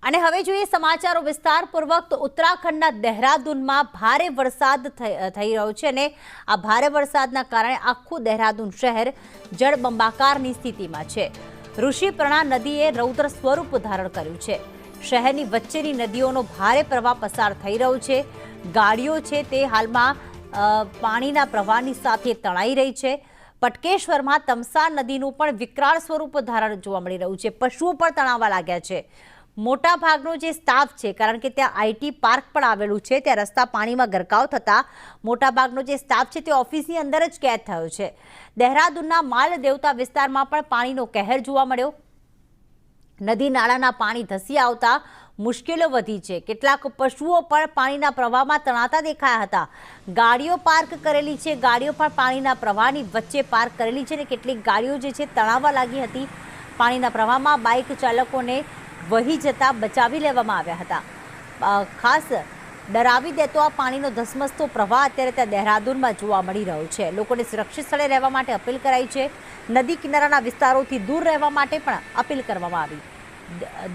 અને હવે જોઈએ સમાચારો વિસ્તારપૂર્વક તો ઉત્તરાખંડના દહેરાદૂનમાં ભારે વરસાદ થઈ રહ્યો છે અને આ ભારે વરસાદના કારણે આખું દહેરાદૂન શહેર જળબંબાકારની સ્થિતિમાં છે। ઋષિપ્રણા નદીએ રૌદ્ર સ્વરૂપ ધારણ કર્યું છે। શહેરની વચ્ચેની નદીઓનો ભારે પ્રવાહ પસાર થઈ રહ્યો છે। ગાડીઓ છે તે હાલમાં પાણીના પ્રવાહની સાથે તણાઈ રહી છે। પટકેશ્વરમાં તમસા નદીનું પણ વિકરાળ સ્વરૂપ ધારણ જોવા મળી રહ્યું છે। પશુઓ પણ તણાવા લાગ્યા છે। મોટા ભાગનો જે સ્ટાફ છે, કારણ કે ત્યાં આઈટી પાર્ક પણ આવેલું છે, ત્યાં રસ્તા પાણીમાં ગરકાવ થતા મોટા ભાગનો જે સ્ટાફ છે તે ઓફિસની અંદર જ કેદ થયો છે। દહેરાદૂનના માલ દેવતા વિસ્તારમાં પણ પાણીનો કહેર જોવા મળ્યો। નદી નાળાના પાણી ધસી આવતા મુશ્કેલીઓ વધી છે। કેટલાક પશુઓ પણ પાણીના પ્રવાહમાં તણાતા દેખાયા હતા। ગાડીઓ પાર્ક કરેલી છે, ગાડીઓ પણ પાણીના પ્રવાહની વચ્ચે પાર્ક કરેલી છે અને કેટલીક ગાડીઓ જે છે તણાવા લાગી હતી। પાણીના પ્રવાહમાં બાઇક ચાલકોને વહી જતા બચાવી લેવામાં આવ્યા હતા। ખાસ ડરાવી દેતો આ પાણીનો ધસમસતો પ્રવાહ અત્યારે ત્યાં દહેરાદૂનમાં જોવા મળી રહ્યો છે। લોકોને સુરક્ષિત સ્થળે રહેવા માટે અપીલ કરાઈ છે। નદી કિનારાના વિસ્તારોથી દૂર રહેવા માટે પણ અપીલ કરવામાં આવી।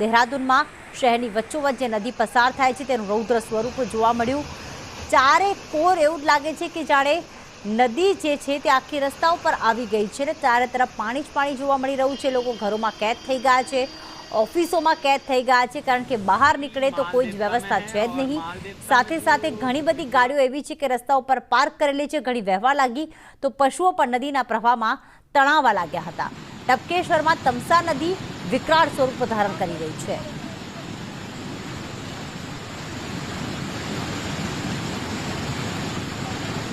દહેરાદૂનમાં શહેરની વચ્ચોવચ્ચ જે નદી પસાર થાય છે તેનું રૌદ્ર સ્વરૂપ જોવા મળ્યું। ચારે કોર એવું જ લાગે છે કે જાણે નદી જે છે તે આખી રસ્તા ઉપર આવી ગઈ છે ને ચારે તરફ પાણી જ પાણી જોવા મળી રહ્યું છે। લોકો ઘરોમાં કેદ થઈ ગયા છે, ઓફિસોમાં કેદ થઈ ગયા છે, કારણ કે બહાર નીકળે તો કોઈ જ વ્યવસ્થા છે જ નહીં। સાથે સાથે ઘણી બધી ગાડીઓ એવી છે કે રસ્તા ઉપર પાર્ક કરેલી છે, ઘણી વહેવા લાગી તો પશુઓ પણ નદીના પ્રવાહમાં તણાવા લાગ્યા હતા। ટપકેશ્વરમાં તમસા નદી વિકરાળ સ્વરૂપ ધારણ કરી રહી છે।